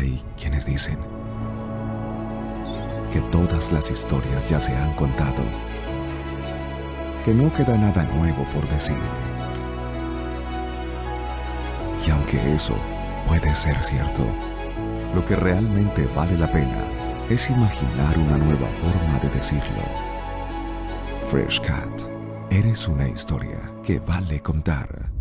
Hay quienes dicen que todas las historias ya se han contado, que no queda nada nuevo por decir. Y aunque eso puede ser cierto, lo que realmente vale la pena es imaginar una nueva forma de decirlo. Fresh Cat, eres una historia que vale contar.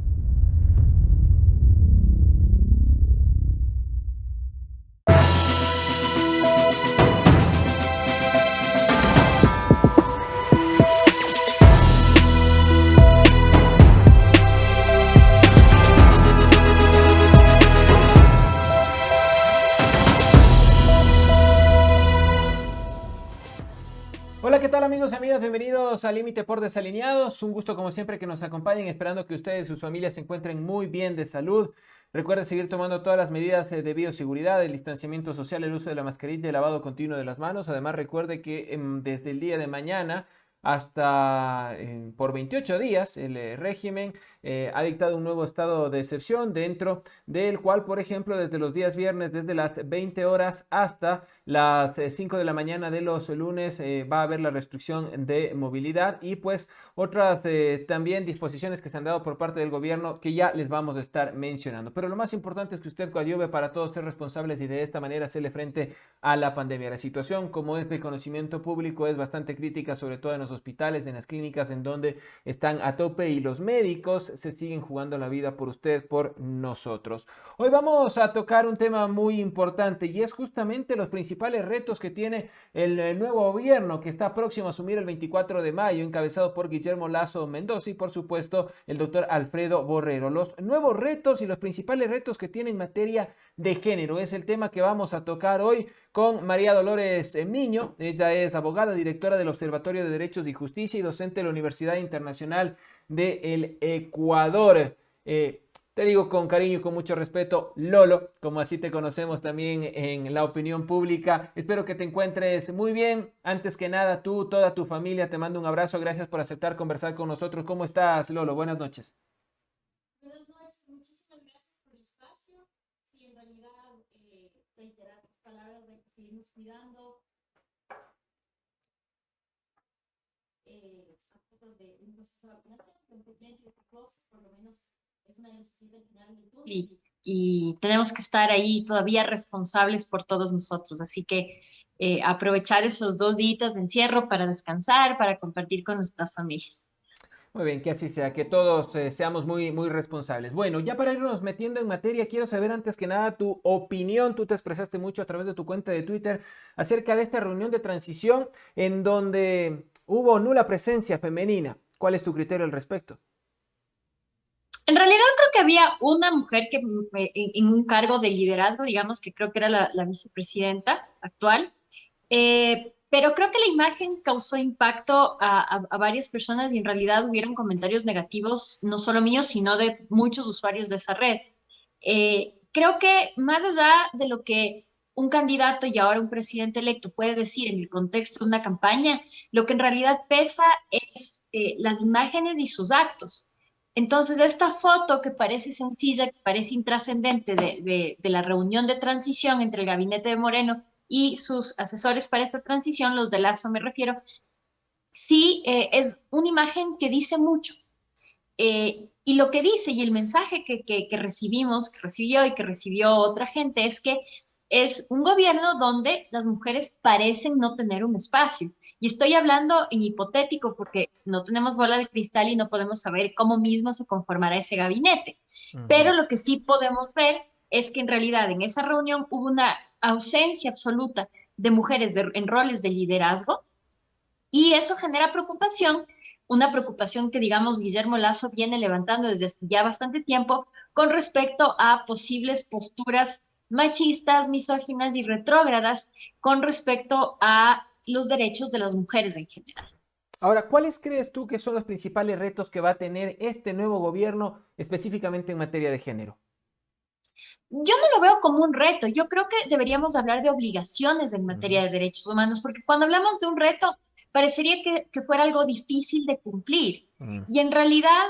Hola, ¿qué tal amigos y amigas? Bienvenidos a Límite por Desalineados. Un gusto como siempre que nos acompañen, esperando que ustedes y sus familias se encuentren muy bien de salud. Recuerden seguir tomando todas las medidas de bioseguridad, el distanciamiento social, el uso de la mascarilla y el lavado continuo de las manos. Además, recuerde que desde el día de mañana hasta por 28 días el régimen ha dictado un nuevo estado de excepción, dentro del cual, por ejemplo, desde los días viernes, desde las 20 horas hasta las 5 de la mañana de los lunes, va a haber la restricción de movilidad y pues otras también disposiciones que se han dado por parte del gobierno que ya les vamos a estar mencionando. Pero lo más importante es que usted coadyuve para todos ser responsables y de esta manera hacerle frente a la pandemia. La situación, como es de conocimiento público, es bastante crítica, sobre todo en los hospitales, en las clínicas, en donde están a tope y los médicos se siguen jugando la vida por usted, por nosotros. Hoy vamos a tocar un tema muy importante y es justamente los principales retos que tiene el nuevo gobierno que está próximo a asumir el 24 de mayo, encabezado por Guillermo Lasso Mendoza y por supuesto el doctor Alfredo Borrero. Los nuevos retos y los principales retos que tiene en materia de género es el tema que vamos a tocar hoy con María Dolores Miño. Ella es abogada, directora del Observatorio de Derechos y Justicia y docente de la Universidad Internacional del Ecuador. Te digo con cariño y con mucho respeto, Lolo, como así te conocemos también en la opinión pública. Espero que te encuentres muy bien. Antes que nada, tú, toda tu familia, te mando un abrazo. Gracias por aceptar conversar con nosotros. ¿Cómo estás, Lolo? Buenas noches. Buenas noches, muchísimas gracias por el espacio. Sí, en realidad, reiterar tus palabras de que seguimos cuidando de un proceso de vacunación, que aunque es lento y dificultoso, por lo menos es una lucecita al final del túnel. Y tenemos que estar ahí todavía responsables por todos nosotros. Así que aprovechar esos 2 días de encierro para descansar, para compartir con nuestras familias. Muy bien, que así sea, que todos seamos muy responsables. Bueno, ya para irnos metiendo en materia, quiero saber antes que nada tu opinión. Tú te expresaste mucho a través de tu cuenta de Twitter acerca de esta reunión de transición en donde hubo nula presencia femenina. ¿Cuál es tu criterio al respecto? En realidad creo que había una mujer que en un cargo de liderazgo, digamos que creo que era la vicepresidenta actual, pero creo que la imagen causó impacto a varias personas y en realidad hubieron comentarios negativos, no solo míos, sino de muchos usuarios de esa red. Creo que más allá de lo que un candidato y ahora un presidente electo puede decir en el contexto de una campaña, lo que en realidad pesa es las imágenes y sus actos. Entonces, esta foto que parece sencilla, que parece intrascendente de la reunión de transición entre el gabinete de Moreno y sus asesores para esta transición, los de Lazo me refiero, sí es una imagen que dice mucho. Y lo que dice y el mensaje que recibimos, que recibió y que recibió otra gente es que es un gobierno donde las mujeres parecen no tener un espacio. Y estoy hablando en hipotético porque no tenemos bola de cristal y no podemos saber cómo mismo se conformará ese gabinete. Pero Ujú. lo que sí podemos ver es que en realidad en esa reunión hubo una ausencia absoluta de mujeres en roles de liderazgo y eso genera preocupación, una preocupación que, digamos, Guillermo Lazo viene levantando desde hace ya bastante tiempo con respecto a posibles posturas machistas, misóginas y retrógradas con respecto a los derechos de las mujeres en general. Ahora, ¿cuáles crees tú que son los principales retos que va a tener este nuevo gobierno específicamente en materia de género? Yo no lo veo como un reto, yo creo que deberíamos hablar de obligaciones en materia Ujú. de derechos humanos, porque cuando hablamos de un reto, parecería que fuera algo difícil de cumplir. Mm. Y en realidad,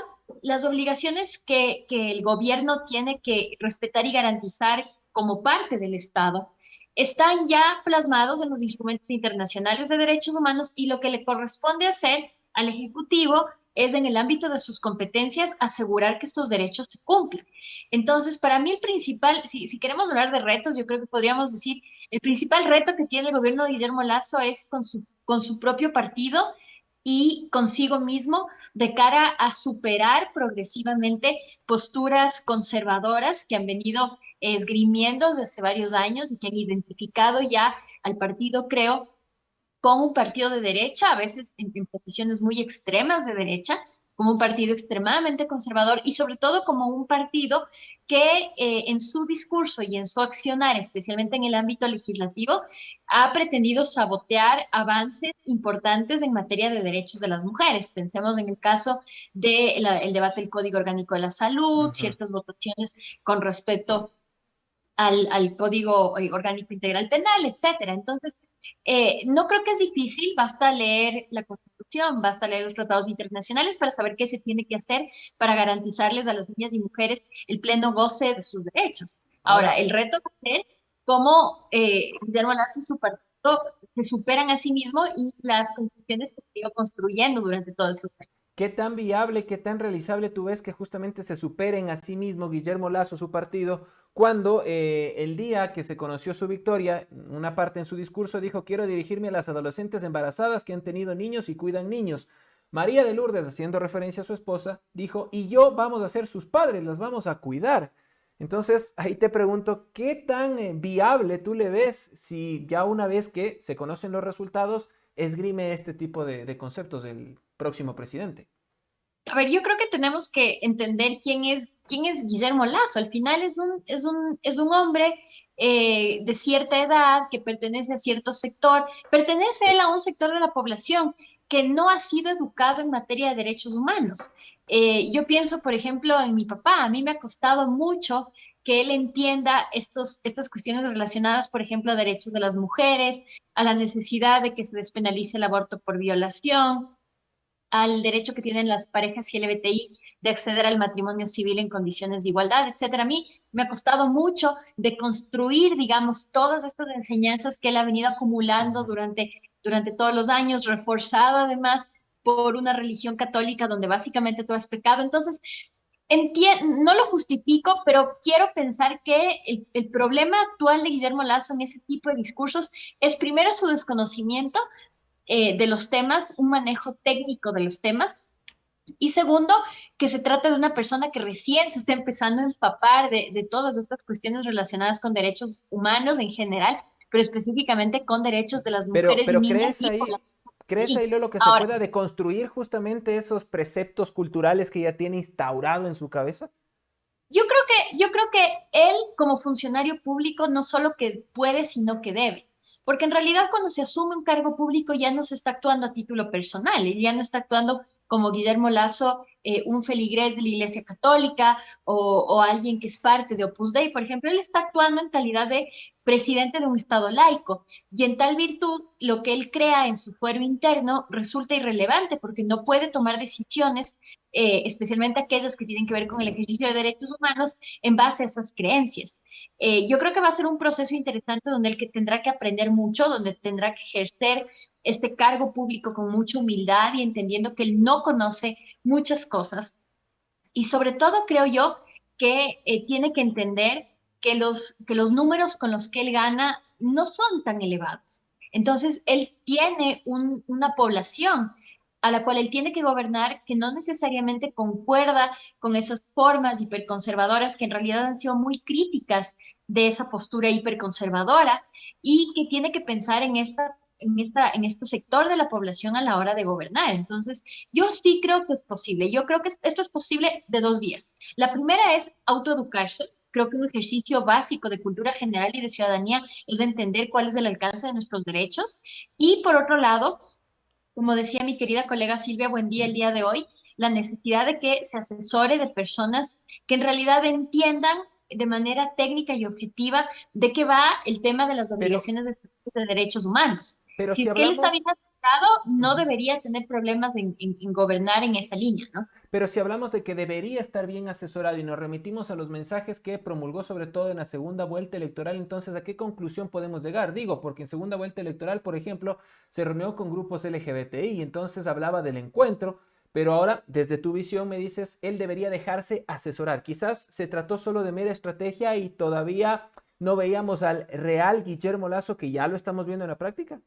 las obligaciones que el gobierno tiene que respetar y garantizar como parte del Estado, están ya plasmados en los instrumentos internacionales de derechos humanos y lo que le corresponde hacer al Ejecutivo es en el ámbito de sus competencias asegurar que estos derechos se cumplan. Entonces, para mí el principal, si queremos hablar de retos, yo creo que podríamos decir, el principal reto que tiene el gobierno de Guillermo Lasso es con su propio partido y consigo mismo de cara a superar progresivamente posturas conservadoras que han venido esgrimiendo desde hace varios años y que han identificado ya al partido, creo, como un partido de derecha, a veces en posiciones muy extremas de derecha, como un partido extremadamente conservador y sobre todo como un partido que en su discurso y en su accionar, especialmente en el ámbito legislativo, ha pretendido sabotear avances importantes en materia de derechos de las mujeres. Pensemos en el caso del debate del Código Orgánico de la Salud, Ujú. ciertas votaciones con respecto al Código Orgánico Integral Penal, etcétera. Entonces, no creo que es difícil, basta leer la Constitución, basta leer los tratados internacionales para saber qué se tiene que hacer para garantizarles a las niñas y mujeres el pleno goce de sus derechos. Ahora, Ahora, el reto va a ser cómo Guillermo Lasso y su partido se superan a sí mismo y las constituciones que se ido construyendo durante todos estos años. ¿qué tan viable, qué tan realizable tú ves que justamente se superen a sí mismo Guillermo Lasso, su partido, cuando el día que se conoció su victoria, una parte en su discurso dijo, quiero dirigirme a las adolescentes embarazadas que han tenido niños y cuidan niños? María de Lourdes, haciendo referencia a su esposa, dijo, y yo vamos a ser sus padres, las vamos a cuidar. Entonces, ahí te pregunto, ¿qué tan viable tú le ves si ya una vez que se conocen los resultados, esgrime este tipo de conceptos del próximo presidente? A ver, yo creo que tenemos que entender quién es Guillermo Lasso. Al final es un hombre de cierta edad que pertenece a cierto sector, pertenece él a un sector de la población que no ha sido educado en materia de derechos humanos. Yo pienso, por ejemplo, en mi papá. A mí me ha costado mucho que él entienda estas cuestiones relacionadas, por ejemplo, a derechos de las mujeres, a la necesidad de que se despenalice el aborto por violación, al derecho que tienen las parejas LGBTI de acceder al matrimonio civil en condiciones de igualdad, etcétera. A mí me ha costado mucho de construir, digamos, todas estas enseñanzas que él ha venido acumulando durante todos los años, reforzado además por una religión católica donde básicamente todo es pecado. Entonces, no lo justifico, pero quiero pensar que el problema actual de Guillermo Lasso en ese tipo de discursos es primero su desconocimiento de los temas, un manejo técnico de los temas. Y segundo, que se trata de una persona que recién se está empezando a empapar de todas estas cuestiones relacionadas con derechos humanos en general, pero específicamente con derechos de las mujeres y Pero niñas y por la... ¿crees ahí, Lolo, que se Ahora, pueda deconstruir justamente esos preceptos culturales que ya tiene instaurado en su cabeza? yo creo que él como funcionario público no solo que puede, sino que debe. Porque en realidad cuando se asume un cargo público ya no se está actuando a título personal, él ya no está actuando como Guillermo Lasso, un feligrés de la Iglesia Católica o alguien que es parte de Opus Dei, por ejemplo, él está actuando en calidad de presidente de un Estado laico y en tal virtud lo que él crea en su fuero interno resulta irrelevante porque no puede tomar decisiones especialmente aquellas que tienen que ver con el ejercicio de derechos humanos, en base a esas creencias. Yo creo que va a ser un proceso interesante donde el que tendrá que aprender mucho, donde tendrá que ejercer este cargo público con mucha humildad y entendiendo que él no conoce muchas cosas. Y sobre todo creo yo que tiene que entender que los números con los que él gana no son tan elevados. Entonces, él tiene una población a la cual él tiene que gobernar que no necesariamente concuerda con esas formas hiperconservadoras que en realidad han sido muy críticas de esa postura hiperconservadora y que tiene que pensar en este sector de la población a la hora de gobernar. Entonces, yo sí creo que es posible. Yo creo que esto es posible de dos vías. La primera es autoeducarse. Creo que un ejercicio básico de cultura general y de ciudadanía es entender cuál es el alcance de nuestros derechos. Y por otro lado, como decía mi querida colega Silvia Buendía el día de hoy, la necesidad de que se asesore de personas que en realidad entiendan de manera técnica y objetiva de qué va el tema de las Pero, obligaciones de derechos humanos. pero Si si es que él está bien, hablamos, Estado no debería tener problemas en gobernar en esa línea, ¿no? Pero si hablamos de que debería estar bien asesorado y nos remitimos a los mensajes que promulgó sobre todo en la segunda vuelta electoral, entonces ¿a qué conclusión podemos llegar? Digo, porque en segunda vuelta electoral, por ejemplo, se reunió con grupos LGBTI y entonces hablaba del encuentro, pero ahora desde tu visión me dices, él debería dejarse asesorar. Quizás se trató solo de mera estrategia y todavía no veíamos al real Guillermo Lasso que ya lo estamos viendo en la práctica.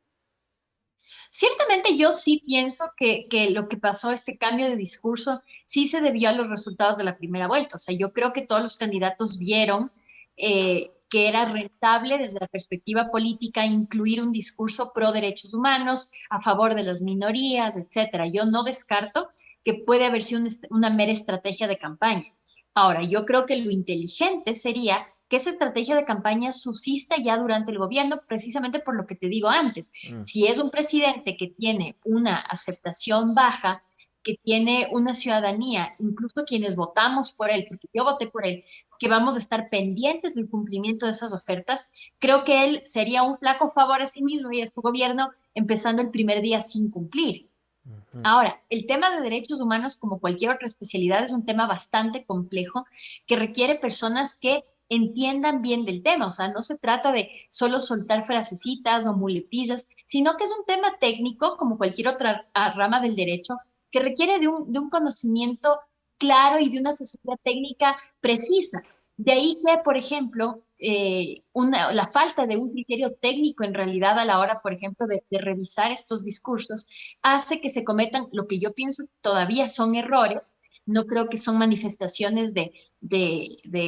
Ciertamente yo sí pienso que lo que pasó, este cambio de discurso, sí se debió a los resultados de la primera vuelta. O sea, yo creo que todos los candidatos vieron que era rentable desde la perspectiva política incluir un discurso pro derechos humanos, a favor de las minorías, etcétera. Yo no descarto que puede haber sido una mera estrategia de campaña. Ahora, yo creo que lo inteligente sería que esa estrategia de campaña subsista ya durante el gobierno, precisamente por lo que te digo antes. Mm. Si es un presidente que tiene una aceptación baja, que tiene una ciudadanía, incluso quienes votamos por él, porque yo voté por él, que vamos a estar pendientes del cumplimiento de esas ofertas, creo que él sería un flaco favor a sí mismo y a su gobierno empezando el primer día sin cumplir. Ujú. Ahora, el tema de derechos humanos, como cualquier otra especialidad, es un tema bastante complejo que requiere personas que entiendan bien del tema. O sea, no se trata de solo soltar frasecitas o muletillas, sino que es un tema técnico, como cualquier otra rama del derecho, que requiere de un conocimiento claro y de una asesoría técnica precisa. De ahí que, por ejemplo, la falta de un criterio técnico en realidad a la hora, por ejemplo, de revisar estos discursos, hace que se cometan lo que yo pienso todavía son errores. No creo que son manifestaciones de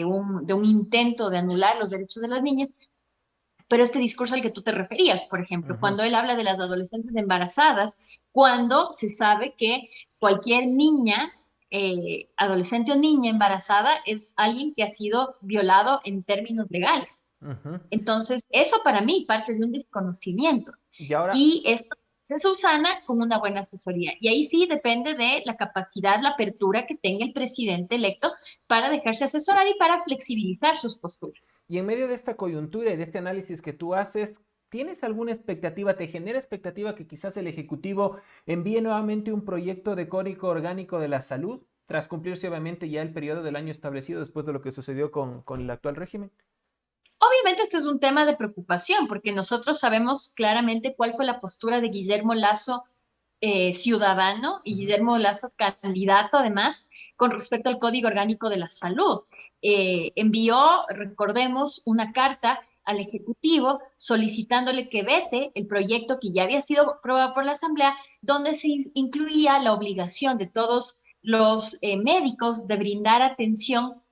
un intento de anular los derechos de las niñas, pero este discurso al que tú te referías, por ejemplo, Ujú. cuando él habla de las adolescentes embarazadas, cuando se sabe que cualquier niña, adolescente o niña embarazada es alguien que ha sido violado en términos legales. Ujú. Entonces, eso para mí parte de un desconocimiento. Y ahora, Y esto se subsana con una buena asesoría. Y ahí sí depende de la capacidad, la apertura que tenga el presidente electo para dejarse asesorar y para flexibilizar sus posturas. y en medio de esta coyuntura y de este análisis que tú haces, ¿tienes alguna expectativa? ¿Te genera expectativa que quizás el Ejecutivo envíe nuevamente un proyecto de código orgánico de la salud, tras cumplirse obviamente ya el periodo del año establecido después de lo que sucedió con el actual régimen? Obviamente este es un tema de preocupación porque nosotros sabemos claramente cuál fue la postura de Guillermo Lasso, ciudadano, y Ujú. Guillermo Lasso, candidato además, con respecto al Código Orgánico de la Salud. Envió, recordemos, una carta al Ejecutivo solicitándole que vete el proyecto que ya había sido aprobado por la Asamblea, donde se incluía la obligación de todos los médicos de brindar atención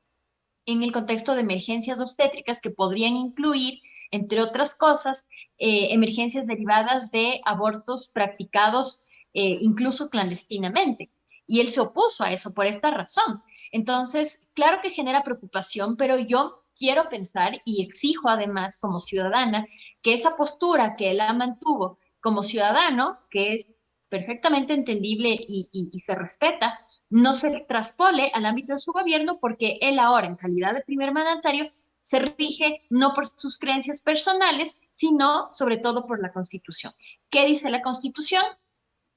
en el contexto de emergencias obstétricas que podrían incluir, entre otras cosas, emergencias derivadas de abortos practicados incluso clandestinamente. Y él se opuso a eso por esta razón. Entonces, claro que genera preocupación, pero yo quiero pensar y exijo además como ciudadana que esa postura que él mantuvo como ciudadano, que es perfectamente entendible y se respeta, no se traspole al ámbito de su gobierno porque él ahora, en calidad de primer mandatario, se rige no por sus creencias personales, sino sobre todo por la Constitución. ¿Qué dice la Constitución?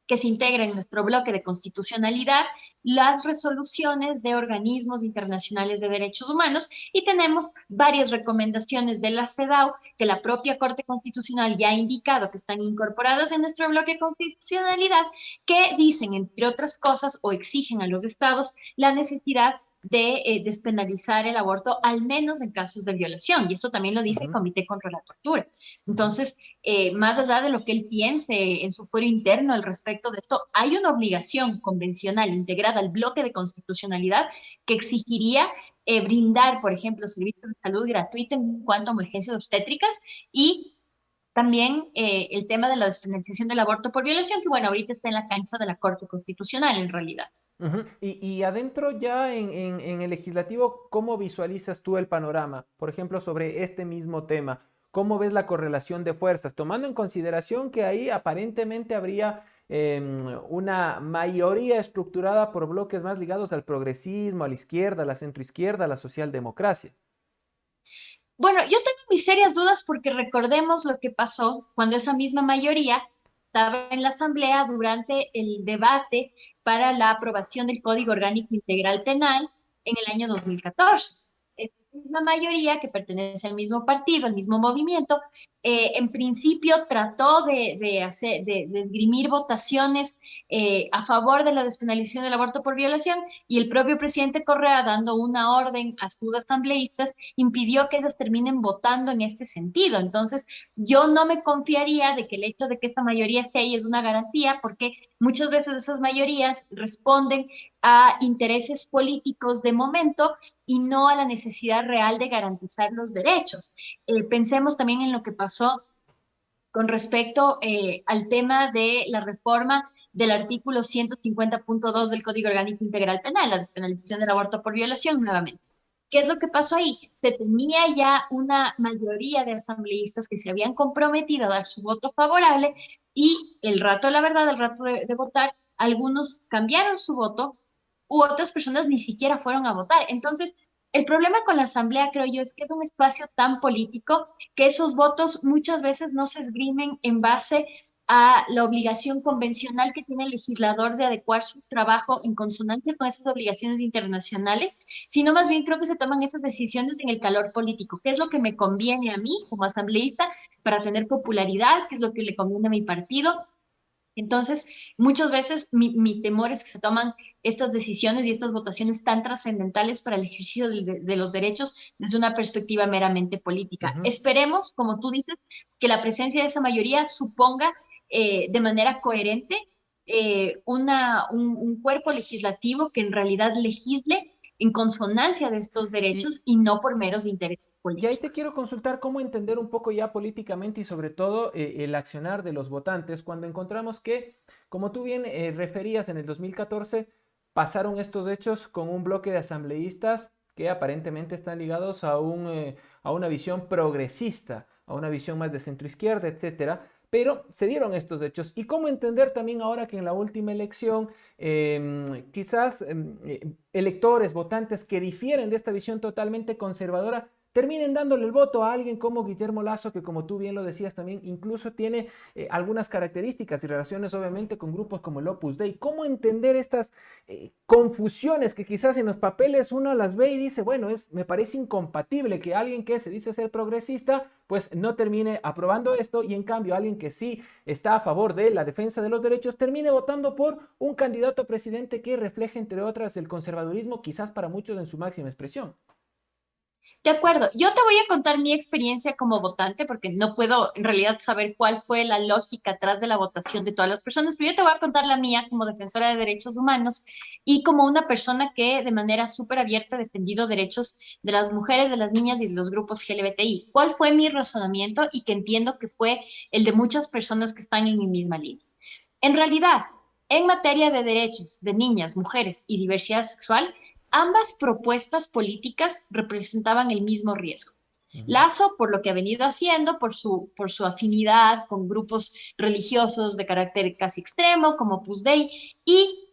Que se integra en nuestro bloque de constitucionalidad las resoluciones de organismos internacionales de derechos humanos y tenemos varias recomendaciones de la CEDAW que la propia Corte Constitucional ya ha indicado que están incorporadas en nuestro bloque de constitucionalidad que dicen, entre otras cosas, o exigen a los estados la necesidad de despenalizar el aborto, al menos en casos de violación. Y esto también lo dice el Ujú. Comité contra la Tortura. Ujú. Entonces, más allá de lo que él piense en su fuero interno al respecto de esto, hay una obligación convencional integrada al bloque de constitucionalidad que exigiría brindar, por ejemplo, servicios de salud gratuita en cuanto a emergencias obstétricas y también el tema de la despenalización del aborto por violación, que bueno, ahorita está en la cancha de la Corte Constitucional en realidad. Ujú. Y adentro ya en el legislativo, ¿cómo visualizas tú el panorama? Por ejemplo, sobre este mismo tema. ¿Cómo ves la correlación de fuerzas? Tomando en consideración que ahí aparentemente habría una mayoría estructurada por bloques más ligados al progresismo, a la izquierda, a la centroizquierda, a la socialdemocracia. Bueno, yo tengo mis serias dudas porque recordemos lo que pasó cuando esa misma mayoría estaba en la Asamblea durante el debate para la aprobación del Código Orgánico Integral Penal en el año 2014. Esta misma mayoría que pertenece al mismo partido, al mismo movimiento, en principio trató de esgrimir votaciones a favor de la despenalización del aborto por violación, y el propio presidente Correa, dando una orden a sus asambleístas, impidió que ellos terminen votando en este sentido. Entonces, yo no me confiaría de que el hecho de que esta mayoría esté ahí es una garantía, porque muchas veces esas mayorías responden a intereses políticos de momento y no a la necesidad real de garantizar los derechos. Pensemos también en lo que pasó con respecto al tema de la reforma del artículo 150.2 del Código Orgánico Integral Penal, la despenalización del aborto por violación nuevamente. ¿Qué es lo que pasó ahí? Se tenía ya una mayoría de asambleístas que se habían comprometido a dar su voto favorable, y el rato de la verdad, el rato de votar, algunos cambiaron su voto u otras personas ni siquiera fueron a votar. Entonces, el problema con la asamblea, creo yo, es que es un espacio tan político que esos votos muchas veces no se esgrimen en base a la obligación convencional que tiene el legislador de adecuar su trabajo en consonancia con esas obligaciones internacionales, sino más bien creo que se toman esas decisiones en el calor político. ¿Qué es lo que me conviene a mí como asambleísta para tener popularidad? ¿Qué es lo que le conviene a mi partido? Entonces, muchas veces mi temor es que se toman estas decisiones y estas votaciones tan trascendentales para el ejercicio de los derechos desde una perspectiva meramente política. Ujú. Esperemos, como tú dices, que la presencia de esa mayoría suponga de manera coherente un cuerpo legislativo que en realidad legisle en consonancia de estos Y, derechos y no por meros intereses Y ahí te políticos. quiero consultar cómo entender un poco ya políticamente y sobre todo el accionar de los votantes cuando encontramos que, como tú bien referías, en el 2014 pasaron estos hechos con un bloque de asambleístas que aparentemente están ligados a una visión progresista, a una visión más de centro izquierda, etcétera. Pero se dieron estos hechos. ¿Y cómo entender también ahora que en la última elección quizás electores, votantes que difieren de esta visión totalmente conservadora terminen dándole el voto a alguien como Guillermo Lasso, que como tú bien lo decías también, incluso tiene algunas características y relaciones obviamente con grupos como el Opus Dei? ¿Cómo entender estas confusiones que quizás en los papeles uno las ve y dice, bueno, me parece incompatible que alguien que se dice ser progresista, pues no termine aprobando esto, y en cambio alguien que sí está a favor de la defensa de los derechos termine votando por un candidato a presidente que refleje, entre otras, el conservadurismo, quizás para muchos en su máxima expresión? De acuerdo, yo te voy a contar mi experiencia como votante porque no puedo en realidad saber cuál fue la lógica atrás de la votación de todas las personas, pero yo te voy a contar la mía como defensora de derechos humanos y como una persona que de manera súper abierta ha defendido derechos de las mujeres, de las niñas y de los grupos LGBTI. ¿Cuál fue mi razonamiento? Y que entiendo que fue el de muchas personas que están en mi misma línea. En realidad, en materia de derechos de niñas, mujeres y diversidad sexual, ambas propuestas políticas representaban el mismo riesgo. Ujú. Lazo, por lo que ha venido haciendo, por su afinidad con grupos religiosos de carácter casi extremo, como Opus Dei, y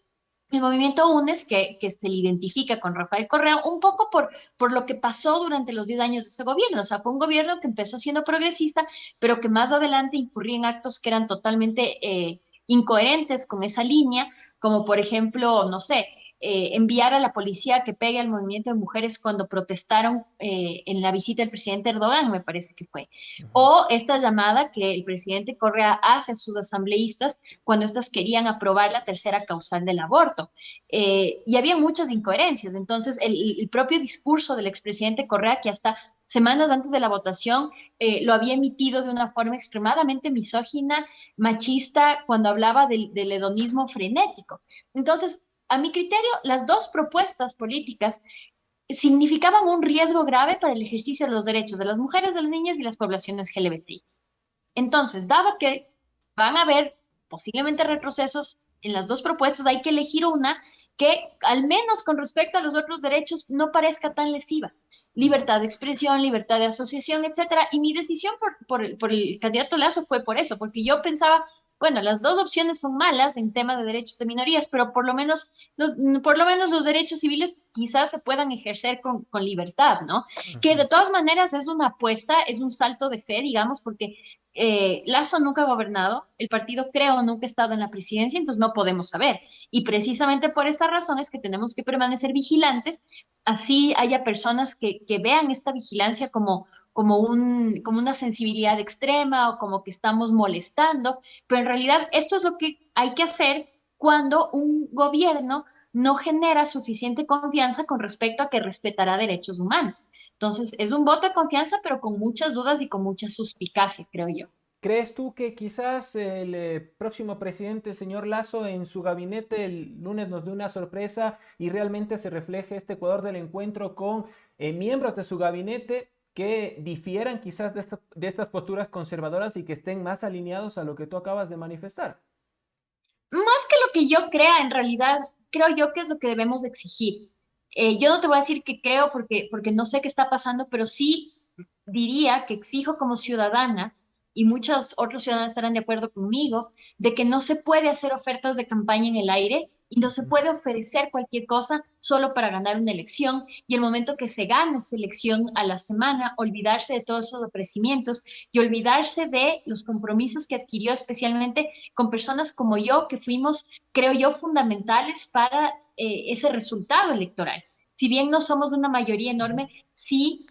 el movimiento UNES, que se le identifica con Rafael Correa, un poco por lo que pasó durante los 10 años de ese gobierno. O sea, fue un gobierno que empezó siendo progresista, pero que más adelante incurría en actos que eran totalmente incoherentes con esa línea, como por ejemplo, no sé, enviar a la policía que pegue al movimiento de mujeres cuando protestaron en la visita del presidente Erdogan, me parece que fue. Ujú. O esta llamada que el presidente Correa hace a sus asambleístas cuando éstas querían aprobar la tercera causal del aborto. Y había muchas incoherencias. Entonces, el propio discurso del expresidente Correa, que hasta semanas antes de la votación lo había emitido de una forma extremadamente misógina, machista, cuando hablaba del hedonismo frenético. Entonces, a mi criterio, las dos propuestas políticas significaban un riesgo grave para el ejercicio de los derechos de las mujeres, de las niñas y las poblaciones LGBTI. Entonces, dado que van a haber posiblemente retrocesos en las dos propuestas, hay que elegir una que, al menos con respecto a los otros derechos, no parezca tan lesiva. Libertad de expresión, libertad de asociación, etcétera. Y mi decisión por el candidato Lazo fue por eso, porque yo pensaba, bueno, las dos opciones son malas en tema de derechos de minorías, pero por lo menos los derechos civiles quizás se puedan ejercer con libertad, ¿no? Que de Ujú. todas maneras es una apuesta, es un salto de fe, digamos, porque Lasso nunca ha gobernado, el partido creo nunca ha estado en la presidencia, entonces no podemos saber. Y precisamente por esa razón es que tenemos que permanecer vigilantes, así haya personas que vean esta vigilancia como una sensibilidad extrema o como que estamos molestando, pero en realidad esto es lo que hay que hacer cuando un gobierno no genera suficiente confianza con respecto a que respetará derechos humanos. Entonces, es un voto de confianza, pero con muchas dudas y con mucha suspicacia, creo yo. ¿Crees tú que quizás el próximo presidente, señor Lasso, en su gabinete el lunes nos dé una sorpresa y realmente se refleje este Ecuador del encuentro con miembros de su gabinete que difieran quizás de estas posturas conservadoras y que estén más alineados a lo que tú acabas de manifestar? Más que lo que yo crea, en realidad, creo yo que es lo que debemos de exigir. Yo no te voy a decir que creo porque no sé qué está pasando, pero sí diría que exijo como ciudadana, y muchos otros ciudadanos estarán de acuerdo conmigo, de que no se puede hacer ofertas de campaña en el aire y no se Ujú. puede ofrecer cualquier cosa solo para ganar una elección y el momento que se gane esa elección a la semana, olvidarse de todos esos ofrecimientos y olvidarse de los compromisos que adquirió especialmente con personas como yo, que fuimos, creo yo, fundamentales para ese resultado electoral. Si bien no somos una mayoría Ujú. enorme, sí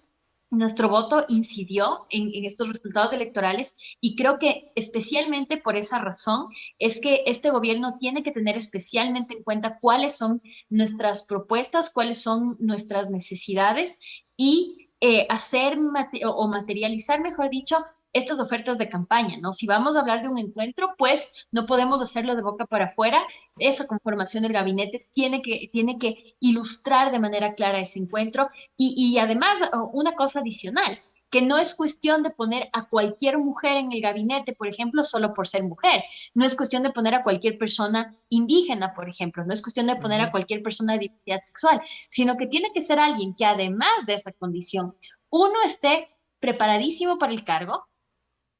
nuestro voto incidió en estos resultados electorales y creo que especialmente por esa razón es que este gobierno tiene que tener especialmente en cuenta cuáles son nuestras propuestas, cuáles son nuestras necesidades y hacer o materializar, mejor dicho, estas ofertas de campaña, ¿no? Si vamos a hablar de un encuentro, pues no podemos hacerlo de boca para afuera. Esa conformación del gabinete tiene que ilustrar de manera clara ese encuentro y además, una cosa adicional, que no es cuestión de poner a cualquier mujer en el gabinete, por ejemplo, solo por ser mujer. No es cuestión de poner a cualquier persona indígena, por ejemplo. No es cuestión de poner a Ujú. cualquier persona de diversidad sexual, sino que tiene que ser alguien que además de esa condición, uno, esté preparadísimo para el cargo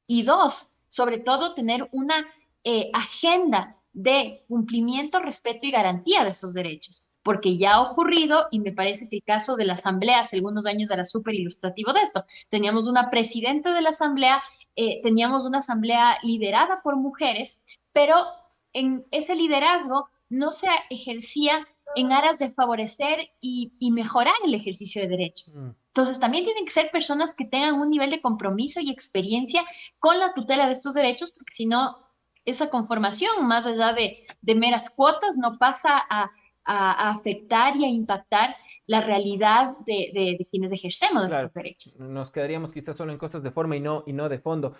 y dos, sobre todo, tener una agenda de cumplimiento, respeto y garantía de esos derechos, porque ya ha ocurrido y me parece que el caso de la Asamblea hace algunos años era súper ilustrativo de esto. Teníamos una presidenta de la Asamblea, teníamos una Asamblea liderada por mujeres, pero en ese liderazgo no se ejercía en aras de favorecer y mejorar el ejercicio de derechos. Mm. Entonces, también tienen que ser personas que tengan un nivel de compromiso y experiencia con la tutela de estos derechos, porque si no, esa conformación, más allá de meras cuotas, no pasa a afectar y a impactar la realidad de quienes ejercemos Claro, estos derechos. nos quedaríamos quizás solo en cosas de forma y no de fondo.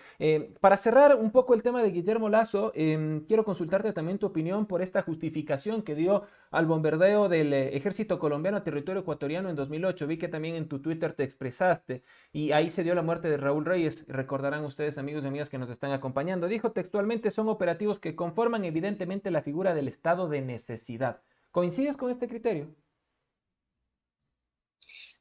Para cerrar un poco el tema de Guillermo Lasso, quiero consultarte también tu opinión por esta justificación que dio al bombardeo del ejército colombiano a territorio ecuatoriano en 2008. Vi que también en tu Twitter te expresaste y ahí se dio la muerte de Raúl Reyes. Recordarán ustedes, amigos y amigas que nos están acompañando. Dijo textualmente, son operativos que conforman evidentemente la figura del estado de necesidad. ¿Coincides con este criterio?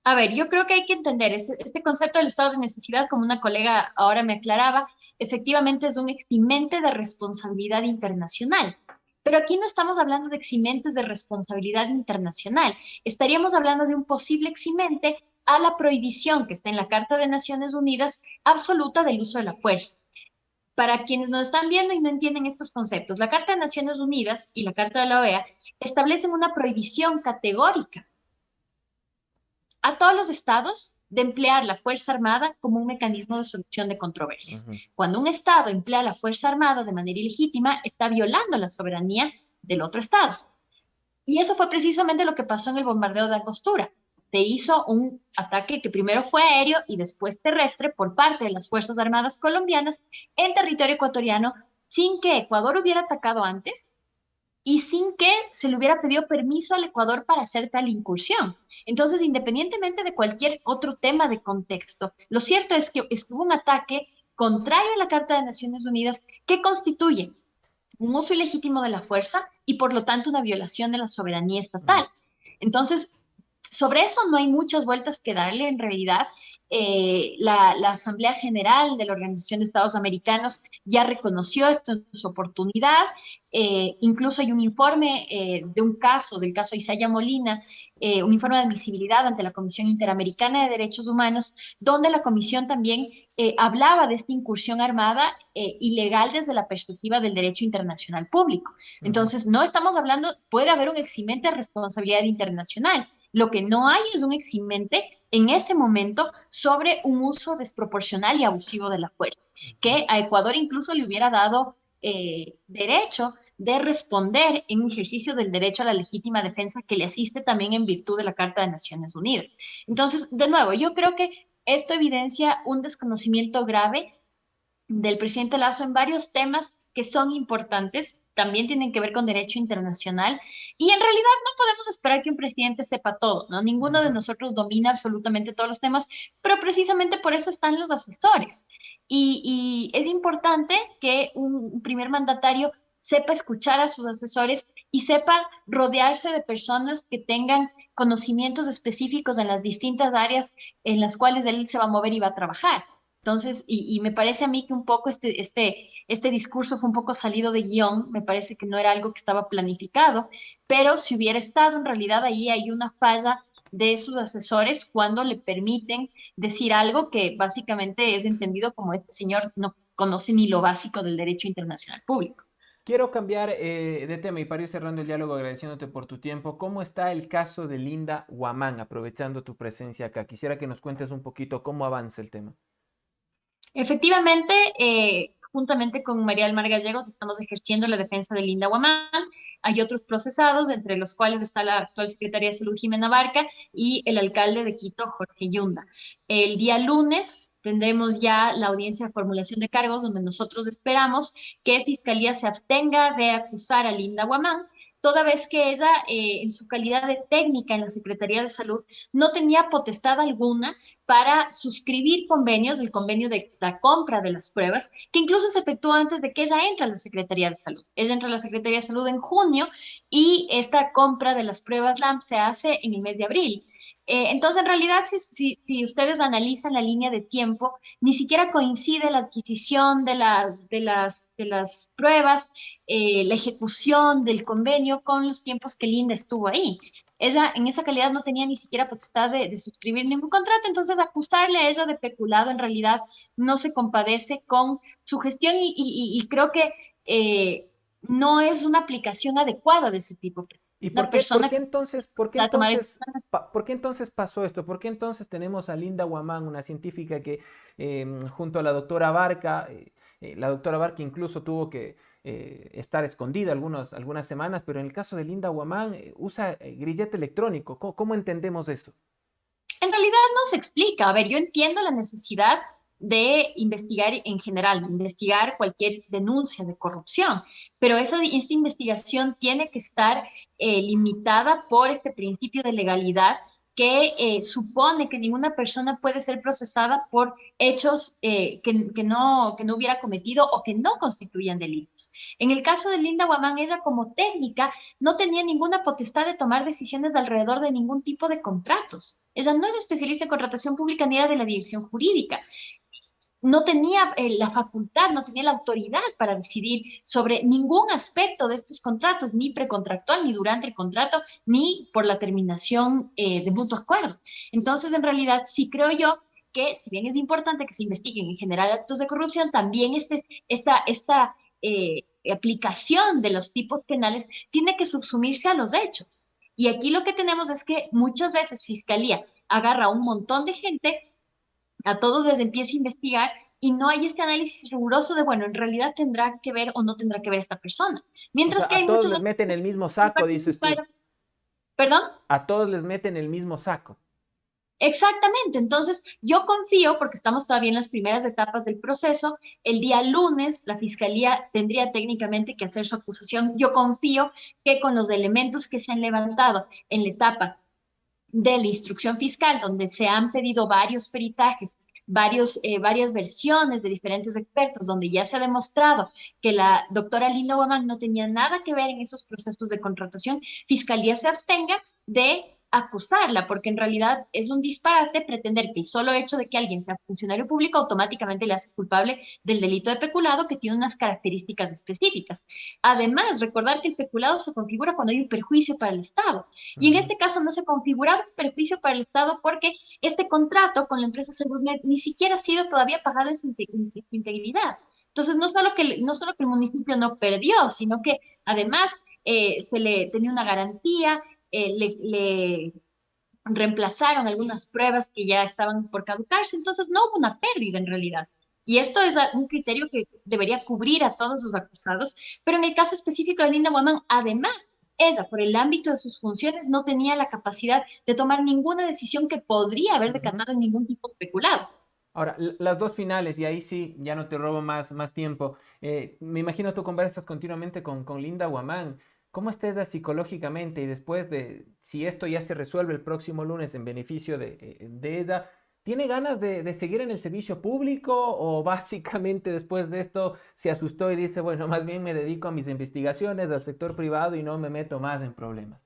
A ver, yo creo que hay que entender este concepto del estado de necesidad, como una colega ahora me aclaraba, efectivamente es un eximente de responsabilidad internacional. Pero aquí no estamos hablando de eximentes de responsabilidad internacional, estaríamos hablando de un posible eximente a la prohibición que está en la Carta de Naciones Unidas absoluta del uso de la fuerza. Para quienes nos están viendo y no entienden estos conceptos, la Carta de Naciones Unidas y la Carta de la OEA establecen una prohibición categórica a todos los estados de emplear la Fuerza Armada como un mecanismo de solución de controversias. Ujú. Cuando un estado emplea la Fuerza Armada de manera ilegítima, está violando la soberanía del otro estado. Y eso fue precisamente lo que pasó en el bombardeo de Angostura. Se hizo un ataque que primero fue aéreo y después terrestre por parte de las Fuerzas Armadas colombianas en territorio ecuatoriano sin que Ecuador hubiera atacado antes y sin que se le hubiera pedido permiso al Ecuador para hacer tal incursión. Entonces, independientemente de cualquier otro tema de contexto, lo cierto es que estuvo un ataque contrario a la Carta de Naciones Unidas que constituye un uso ilegítimo de la fuerza y por lo tanto una violación de la soberanía Mm. estatal. Entonces, Sobre eso no hay muchas vueltas que darle en realidad. La Asamblea General de la Organización de Estados Americanos ya reconoció esto en su oportunidad. Incluso hay un informe de un caso, del caso Isaya Molina, un informe de admisibilidad ante la Comisión Interamericana de Derechos Humanos, donde la Comisión también hablaba de esta incursión armada ilegal desde la perspectiva del derecho internacional público. Ujú. Entonces, no estamos hablando, puede haber un eximente de responsabilidad internacional. Lo que no hay es un eximente en ese momento sobre un uso desproporcional y abusivo de la fuerza, que a Ecuador incluso le hubiera dado derecho de responder en ejercicio del derecho a la legítima defensa que le asiste también en virtud de la Carta de Naciones Unidas. Entonces, de nuevo, yo creo que esto evidencia un desconocimiento grave del presidente Lazo en varios temas que son importantes, también tienen que ver con derecho internacional, y en realidad no podemos esperar que un presidente sepa todo, ¿no? Ninguno de Ujú. nosotros domina absolutamente todos los temas, pero precisamente por eso están los asesores. Y es importante que un primer mandatario sepa escuchar a sus asesores y sepa rodearse de personas que tengan conocimientos específicos en las distintas áreas en las cuales él se va a mover y va a trabajar. Entonces, y me parece a mí que un poco este discurso fue un poco salido de guión, me parece que no era algo que estaba planificado, pero si hubiera estado, en realidad ahí hay una falla de sus asesores cuando le permiten decir algo que básicamente es entendido como este señor no conoce ni lo básico del derecho internacional público. Quiero cambiar de tema y para ir cerrando el diálogo agradeciéndote por tu tiempo. ¿Cómo está el caso de Linda Guamán, aprovechando tu presencia acá? Quisiera que nos cuentes un poquito cómo avanza el tema. Efectivamente, juntamente con María del Mar Gallegos estamos ejerciendo la defensa de Linda Guamán. Hay otros procesados, entre los cuales está la actual secretaria de Salud, Jimena Barca, y el alcalde de Quito, Jorge Yunda. El día lunes tendremos ya la audiencia de formulación de cargos, donde nosotros esperamos que Fiscalía se abstenga de acusar a Linda Guamán, toda vez que ella, en su calidad de técnica en la Secretaría de Salud, no tenía potestad alguna para suscribir convenios, el convenio de la compra de las pruebas, que incluso se efectuó antes de que ella entre a la Secretaría de Salud. Ella entra a la Secretaría de Salud en junio y esta compra de las pruebas LAMP se hace en el mes de abril. Entonces, en realidad, si ustedes analizan la línea de tiempo, ni siquiera coincide la adquisición de las pruebas, la ejecución del convenio con los tiempos que Linda estuvo ahí. Ella en esa calidad no tenía ni siquiera potestad de suscribir ningún contrato, entonces acusarle a ella de peculado en realidad no se compadece con su gestión y creo que no es una aplicación adecuada de ese tipo. ¿Y Una persona que va a tomar decisiones. por qué entonces pasó esto? ¿Por qué entonces tenemos a Linda Guamán, una científica que junto a la doctora Barca, la doctora Barca incluso tuvo que estar escondida algunas semanas, pero en el caso de Linda Guamán usa grillete electrónico? ¿Cómo entendemos eso? En realidad no se explica. A ver, yo entiendo la necesidad de investigar en general, investigar cualquier denuncia de corrupción, pero esta investigación tiene que estar limitada por este principio de legalidad que supone que ninguna persona puede ser procesada por hechos que no hubiera cometido o que no constituyan delitos. En el caso de Linda Guamán, ella como técnica no tenía ninguna potestad de tomar decisiones alrededor de ningún tipo de contratos. Ella no es especialista en contratación pública ni era de la dirección jurídica. No tenía la facultad, no tenía la autoridad para decidir sobre ningún aspecto de estos contratos, ni precontractual, ni durante el contrato, ni por la terminación de mutuo acuerdo. Entonces, en realidad, sí creo yo que, si bien es importante que se investiguen en general actos de corrupción, también esta aplicación de los tipos penales tiene que subsumirse a los hechos. Y aquí lo que tenemos es que muchas veces Fiscalía agarra a un montón de gente, a todos les empieza a investigar y no hay este análisis riguroso de, bueno, en realidad tendrá que ver o no tendrá que ver esta persona. O sea, Mientras que a hay todos muchos les otros meten el mismo que saco, dices tú. participaron. ¿Perdón? A todos les meten el mismo saco. Exactamente, entonces yo confío, porque estamos todavía en las primeras etapas del proceso, el día lunes la Fiscalía tendría técnicamente que hacer su acusación. Yo confío que con los elementos que se han levantado en la etapa de la instrucción fiscal, donde se han pedido varios peritajes, varias versiones de diferentes expertos, donde ya se ha demostrado que la doctora Linda Guamán no tenía nada que ver en esos procesos de contratación, Fiscalía se abstenga de acusarla, porque en realidad es un disparate pretender que el solo hecho de que alguien sea funcionario público automáticamente le hace culpable del delito de peculado, que tiene unas características específicas. Además, recordar que el peculado se configura cuando hay un perjuicio para el Estado. Y en Ujú. este caso no se configuraba un perjuicio para el Estado porque este contrato con la empresa Saludmed ni siquiera ha sido todavía pagado en su integridad. Entonces, no solo que el municipio no perdió, sino que además se le tenía una garantía, le reemplazaron algunas pruebas que ya estaban por caducarse, entonces no hubo una pérdida en realidad. Y esto es un criterio que debería cubrir a todos los acusados, pero en el caso específico de Linda Guamán, además, ella, por el ámbito de sus funciones, no tenía la capacidad de tomar ninguna decisión que podría haber Ujú. decatado en ningún tipo de peculado. Ahora, las dos finales, y ahí sí, ya no te robo más tiempo. Me imagino tú conversas continuamente con Linda Guamán. ¿Cómo está ella psicológicamente? Y después de, si esto ya se resuelve el próximo lunes en beneficio de ella, ¿tiene ganas de seguir en el servicio público o básicamente después de esto se asustó y dice, bueno, más bien me dedico a mis investigaciones, al sector privado y no me meto más en problemas?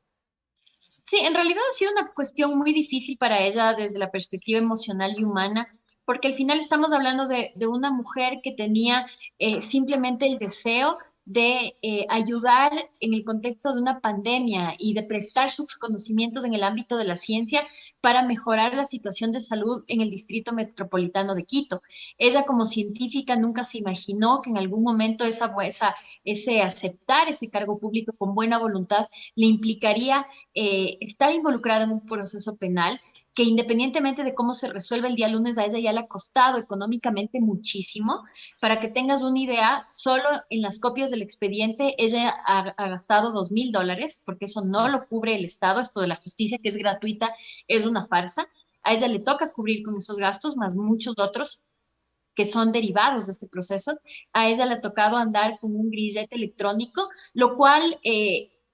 Sí, en realidad ha sido una cuestión muy difícil para ella desde la perspectiva emocional y humana, porque al final estamos hablando de una mujer que tenía simplemente el deseo de ayudar en el contexto de una pandemia y de prestar sus conocimientos en el ámbito de la ciencia para mejorar la situación de salud en el distrito metropolitano de Quito. Ella como científica nunca se imaginó que en algún momento ese aceptar ese cargo público con buena voluntad le implicaría estar involucrada en un proceso penal que independientemente de cómo se resuelve el día lunes, a ella ya le ha costado económicamente muchísimo. Para que tengas una idea, solo en las copias del expediente ella ha gastado $2,000, porque eso no lo cubre el Estado, esto de la justicia que es gratuita es una farsa. A ella le toca cubrir con esos gastos, más muchos otros que son derivados de este proceso. A ella le ha tocado andar con un grillete electrónico, lo cual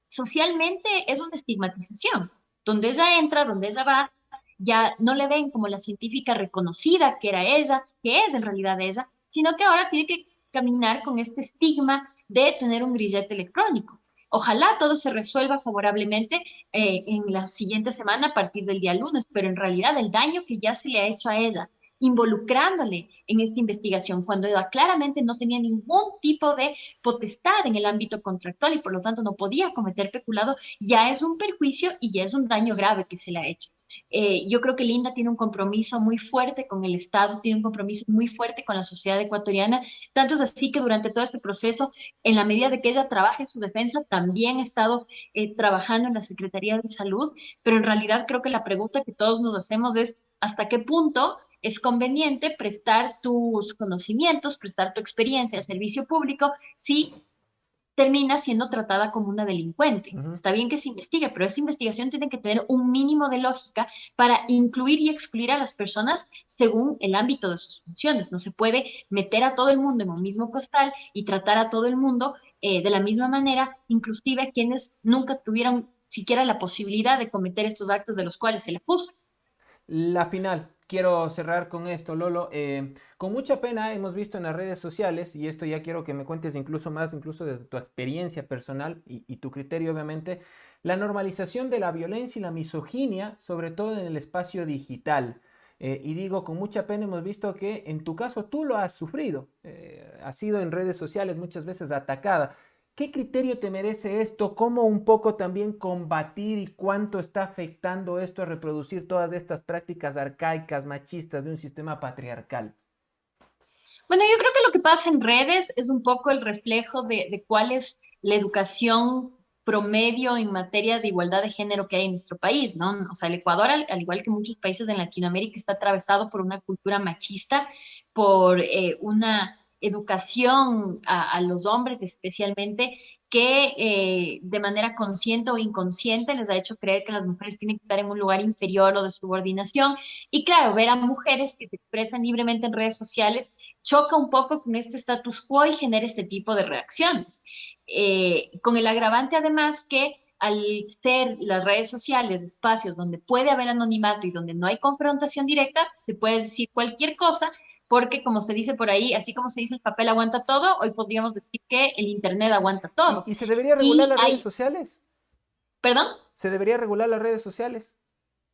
socialmente es una estigmatización. Donde ella entra, donde ella va, ya no le ven como la científica reconocida que era ella, que es en realidad ella, sino que ahora tiene que caminar con este estigma de tener un grillete electrónico. Ojalá todo se resuelva favorablemente en la siguiente semana a partir del día lunes, pero en realidad el daño que ya se le ha hecho a ella involucrándole en esta investigación, cuando ella claramente no tenía ningún tipo de potestad en el ámbito contractual y por lo tanto no podía cometer peculado, ya es un perjuicio y ya es un daño grave que se le ha hecho. Yo creo que Linda tiene un compromiso muy fuerte con el Estado, tiene un compromiso muy fuerte con la sociedad ecuatoriana, tanto es así que durante todo este proceso, en la medida de que ella trabaja en su defensa, también ha estado trabajando en la Secretaría de Salud, pero en realidad creo que la pregunta que todos nos hacemos es, ¿hasta qué punto es conveniente prestar tus conocimientos, prestar tu experiencia al servicio público si termina siendo tratada como una delincuente? Ujú. Está bien que se investigue, pero esa investigación tiene que tener un mínimo de lógica para incluir y excluir a las personas según el ámbito de sus funciones. No se puede meter a todo el mundo en un mismo costal y tratar a todo el mundo de la misma manera, inclusive a quienes nunca tuvieron siquiera la posibilidad de cometer estos actos de los cuales se le acusa. La final. Quiero cerrar con esto, Lolo. Con mucha pena hemos visto en las redes sociales, y esto ya quiero que me cuentes incluso más, incluso desde tu experiencia personal y tu criterio, obviamente, la normalización de la violencia y la misoginia, sobre todo en el espacio digital. Y digo, con mucha pena hemos visto que en tu caso tú lo has sufrido, has sido en redes sociales muchas veces atacada. ¿Qué criterio te merece esto? ¿Cómo un poco también combatir y cuánto está afectando esto a reproducir todas estas prácticas arcaicas, machistas de un sistema patriarcal? Bueno, yo creo que lo que pasa en redes es un poco el reflejo de cuál es la educación promedio en materia de igualdad de género que hay en nuestro país, ¿no? O sea, el Ecuador, al igual que muchos países en Latinoamérica, está atravesado por una cultura machista, por una educación a los hombres especialmente, que de manera consciente o inconsciente les ha hecho creer que las mujeres tienen que estar en un lugar inferior o de subordinación. Y claro, ver a mujeres que se expresan libremente en redes sociales choca un poco con este status quo y genera este tipo de reacciones. Con el agravante además que al ser las redes sociales espacios donde puede haber anonimato y donde no hay confrontación directa, se puede decir cualquier cosa, porque como se dice por ahí, así como se dice el papel aguanta todo, hoy podríamos decir que el Internet aguanta todo. ¿Y se debería regular Y las redes hay, sociales? ¿perdón? ¿Se debería regular las redes sociales?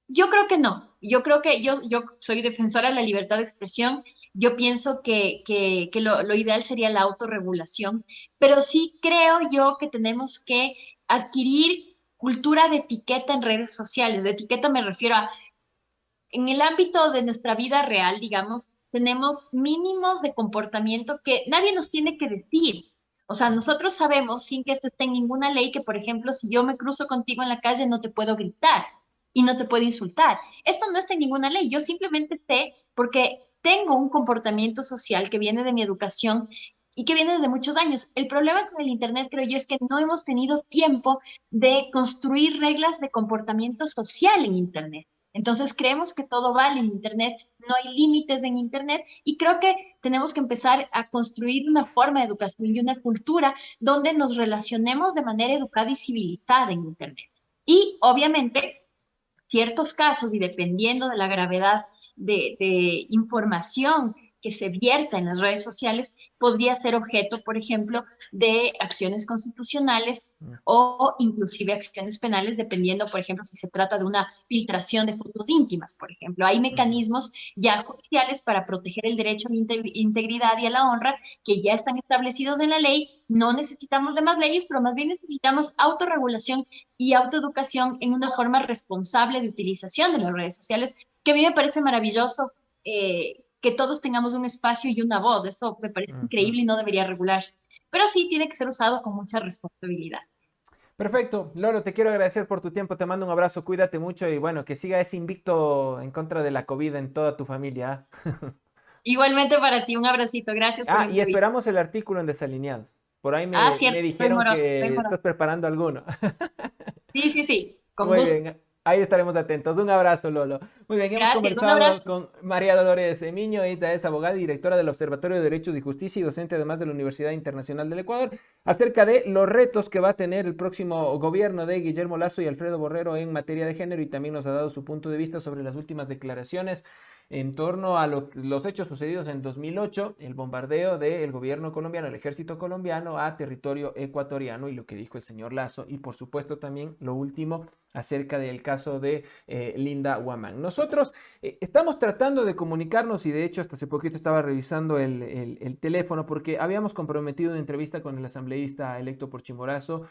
Yo creo que no. Yo creo que yo soy defensora de la libertad de expresión. Yo pienso que lo ideal sería la autorregulación, pero sí creo yo que tenemos que adquirir cultura de etiqueta en redes sociales. De etiqueta me refiero a, en el ámbito de nuestra vida real, digamos, tenemos mínimos de comportamiento que nadie nos tiene que decir. O sea, nosotros sabemos, sin que esto esté en ninguna ley, que, por ejemplo, si yo me cruzo contigo en la calle, no te puedo gritar y no te puedo insultar. Esto no está en ninguna ley. Yo simplemente sé porque tengo un comportamiento social que viene de mi educación y que viene desde muchos años. El problema con el Internet, creo yo, es que no hemos tenido tiempo de construir reglas de comportamiento social en Internet. Entonces creemos que todo vale en Internet, no hay límites en Internet y creo que tenemos que empezar a construir una forma de educación y una cultura donde nos relacionemos de manera educada y civilizada en Internet. Y obviamente ciertos casos y dependiendo de la gravedad de información que se vierta en las redes sociales, podría ser objeto, por ejemplo, de acciones constitucionales o inclusive acciones penales, dependiendo, por ejemplo, si se trata de una filtración de fotos íntimas, por ejemplo. Hay mecanismos ya judiciales para proteger el derecho a la integridad y a la honra que ya están establecidos en la ley. No necesitamos de más leyes, pero más bien necesitamos autorregulación y autoeducación en una forma responsable de utilización de las redes sociales, que a mí me parece maravilloso que todos tengamos un espacio y una voz. Eso me parece Ujú. increíble y no debería regularse. Pero sí tiene que ser usado con mucha responsabilidad. Perfecto. Lolo, te quiero agradecer por tu tiempo. Te mando un abrazo, cuídate mucho y bueno, que siga ese invicto en contra de la COVID en toda tu familia. ¿Ah? Igualmente para ti, un abracito. Gracias por la Y entrevista. esperamos el artículo en Desalineados. Por ahí Ah, me cierto, estoy dijeron moroso, estoy que moroso. estás preparando alguno. Sí, sí, sí, con Muy gusto. bien, ahí estaremos atentos. Un abrazo, Lolo. Muy bien, hemos Gracias, un abrazo. conversado con María Dolores Miño. Ella es abogada y directora del Observatorio de Derechos y Justicia y docente además de la Universidad Internacional del Ecuador, acerca de los retos que va a tener el próximo gobierno de Guillermo Lasso y Alfredo Borrero en materia de género y también nos ha dado su punto de vista sobre las últimas declaraciones en torno a los hechos sucedidos en 2008, el bombardeo del gobierno colombiano, el ejército colombiano a territorio ecuatoriano y lo que dijo el señor Lasso y por supuesto también lo último acerca del caso de Linda Guamán. Nosotros estamos tratando de comunicarnos y de hecho hasta hace poquito estaba revisando el teléfono porque habíamos comprometido una entrevista con el asambleísta electo por Chimborazo,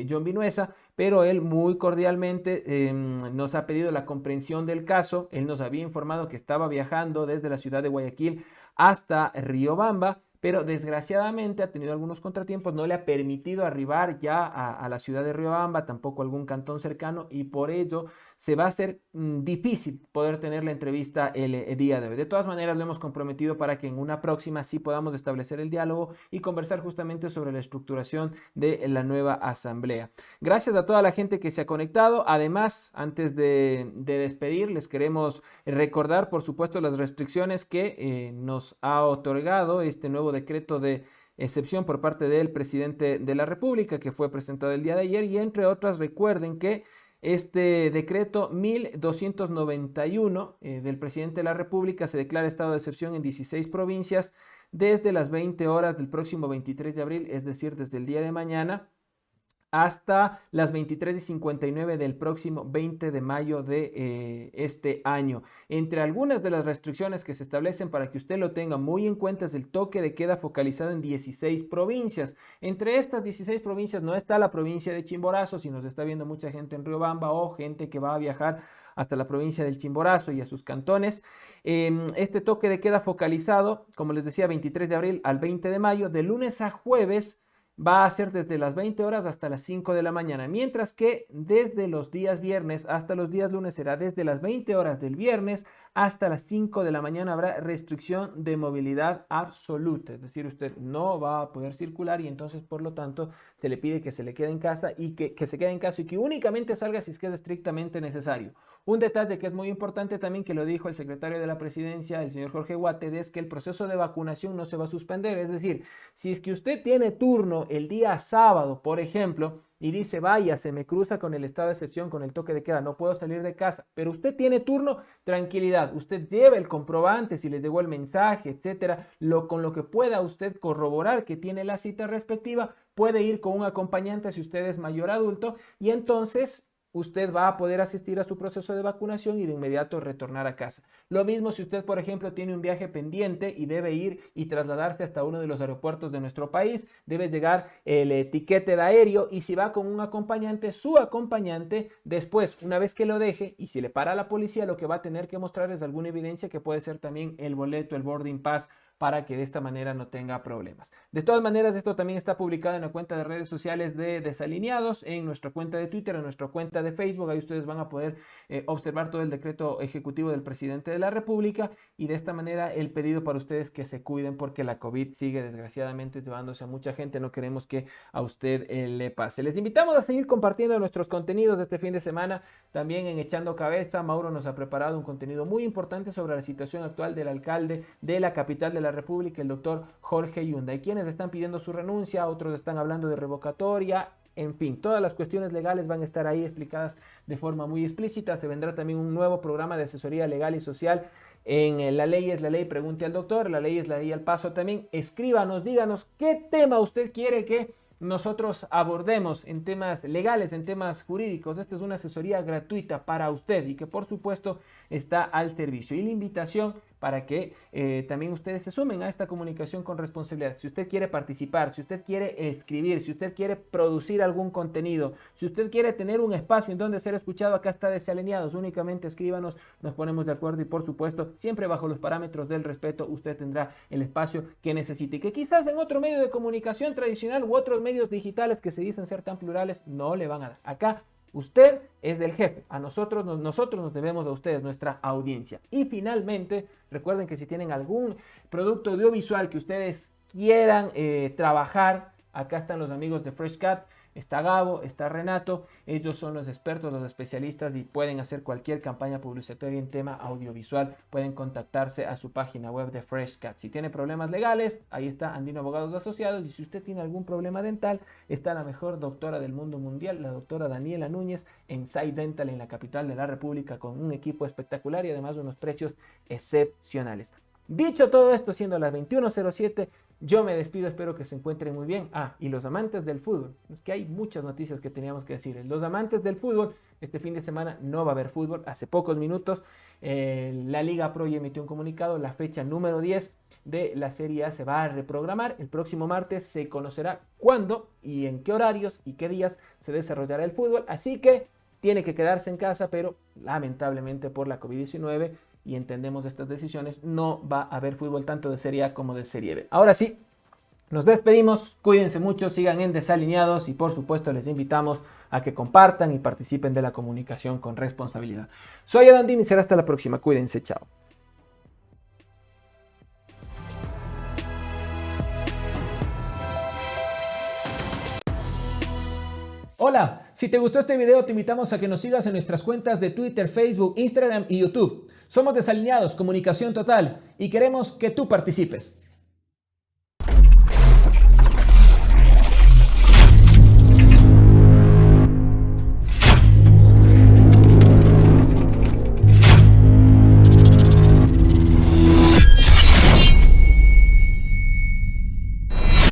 John Vinuesa, pero él muy cordialmente nos ha pedido la comprensión del caso. Él nos había informado que estaba viajando desde la ciudad de Guayaquil hasta Riobamba, pero desgraciadamente ha tenido algunos contratiempos, no le ha permitido arribar ya a la ciudad de Riobamba, tampoco a algún cantón cercano, y por ello se va a hacer difícil poder tener la entrevista el día de hoy. De todas maneras, lo hemos comprometido para que en una próxima sí podamos establecer el diálogo y conversar justamente sobre la estructuración de la nueva asamblea. Gracias a toda la gente que se ha conectado. Además, antes de despedir, les queremos recordar, por supuesto, las restricciones que nos ha otorgado este nuevo decreto de excepción por parte del presidente de la República que fue presentado el día de ayer y entre otras recuerden que este decreto 1291 del presidente de la República se declara estado de excepción en 16 provincias desde las 20 horas del próximo 23 de abril, es decir, desde el día de mañana hasta las 23:59 del próximo 20 de mayo de este año. Entre algunas de las restricciones que se establecen para que usted lo tenga muy en cuenta es el toque de queda focalizado en 16 provincias. Entre estas 16 provincias no está la provincia de Chimborazo, si nos está viendo mucha gente en Riobamba o gente que va a viajar hasta la provincia del Chimborazo y a sus cantones. Este toque de queda focalizado, como les decía, 23 de abril al 20 de mayo, de lunes a jueves, va a ser desde las 20 horas hasta las 5 de la mañana, mientras que desde los días viernes hasta los días lunes será desde las 20 horas del viernes hasta las 5 de la mañana habrá restricción de movilidad absoluta, es decir, usted no va a poder circular y entonces por lo tanto se le pide que se le quede en casa y que se quede en casa y que únicamente salga si es que es estrictamente necesario. Un detalle que es muy importante también que lo dijo el secretario de la presidencia, el señor Jorge Guate, es que el proceso de vacunación no se va a suspender, es decir, si es que usted tiene turno el día sábado, por ejemplo, y dice, vaya, se me cruza con el estado de excepción, con el toque de queda, no puedo salir de casa, pero usted tiene turno, tranquilidad, usted lleva el comprobante, si les llegó el mensaje, etcétera, con lo que pueda usted corroborar que tiene la cita respectiva, puede ir con un acompañante si usted es mayor adulto y entonces usted va a poder asistir a su proceso de vacunación y de inmediato retornar a casa. Lo mismo si usted, por ejemplo, tiene un viaje pendiente y debe ir y trasladarse hasta uno de los aeropuertos de nuestro país, debe llegar el tiquete de aéreo y si va con un acompañante, su acompañante, después, una vez que lo deje y si le para la policía, lo que va a tener que mostrar es alguna evidencia que puede ser también el boleto, el boarding pass, para que de esta manera no tenga problemas. De todas maneras, esto también está publicado en la cuenta de redes sociales de Desalineados, en nuestra cuenta de Twitter, en nuestra cuenta de Facebook. Ahí ustedes van a poder observar todo el decreto ejecutivo del presidente de la República y de esta manera el pedido para ustedes que se cuiden porque la COVID sigue desgraciadamente llevándose a mucha gente. No queremos que a usted le pase. Les invitamos a seguir compartiendo nuestros contenidos de este fin de semana. También en Echando Cabeza, Mauro nos ha preparado un contenido muy importante sobre la situación actual del alcalde de la capital de la República, el doctor Jorge Yunda. Hay quienes están pidiendo su renuncia, otros están hablando de revocatoria. En fin, todas las cuestiones legales van a estar ahí explicadas de forma muy explícita. Se vendrá también un nuevo programa de asesoría legal y social en La Ley es la Ley, pregunte al doctor, La Ley es la Ley al paso también. Escríbanos, díganos qué tema usted quiere que nosotros abordemos en temas legales, en temas jurídicos. Esta es una asesoría gratuita para usted y que por supuesto está al servicio. Y la invitación para que también ustedes se sumen a esta comunicación con responsabilidad. Si usted quiere participar, si usted quiere escribir, si usted quiere producir algún contenido, si usted quiere tener un espacio en donde ser escuchado, acá está Desalineados. Únicamente escríbanos, nos ponemos de acuerdo y por supuesto, siempre bajo los parámetros del respeto, usted tendrá el espacio que necesite. Y que quizás en otro medio de comunicación tradicional u otros medios digitales que se dicen ser tan plurales, no le van a dar. Acá usted es el jefe, a nosotros nos debemos a ustedes, nuestra audiencia. Y finalmente, recuerden que si tienen algún producto audiovisual que ustedes quieran trabajar, acá están los amigos de FreshCat, está Gabo, está Renato, ellos son los expertos, los especialistas y pueden hacer cualquier campaña publicitaria en tema audiovisual. Pueden contactarse a su página web de FreshCat. Si tiene problemas legales, ahí está Andino Abogados Asociados. Y si usted tiene algún problema dental, está la mejor doctora del mundo mundial, la doctora Daniela Núñez, en Side Dental en la capital de la República, con un equipo espectacular y además unos precios excepcionales. Dicho todo esto, siendo las 21:07, yo me despido, espero que se encuentren muy bien. Y los amantes del fútbol, es que hay muchas noticias que teníamos que decirles. Los amantes del fútbol, este fin de semana no va a haber fútbol. Hace pocos minutos la Liga Pro ya emitió un comunicado, la fecha número 10 de la Serie A se va a reprogramar. El próximo martes se conocerá cuándo y en qué horarios y qué días se desarrollará el fútbol. Así que tiene que quedarse en casa, pero lamentablemente por la COVID-19 y entendemos estas decisiones, no va a haber fútbol tanto de Serie A como de Serie B. Ahora sí, nos despedimos, cuídense mucho, sigan en Desalineados y por supuesto les invitamos a que compartan y participen de la comunicación con responsabilidad. Soy Adandín y será hasta la próxima, cuídense, chao. Hola, si te gustó este video te invitamos a que nos sigas en nuestras cuentas de Twitter, Facebook, Instagram y YouTube. Somos Desalineados, comunicación total y queremos que tú participes.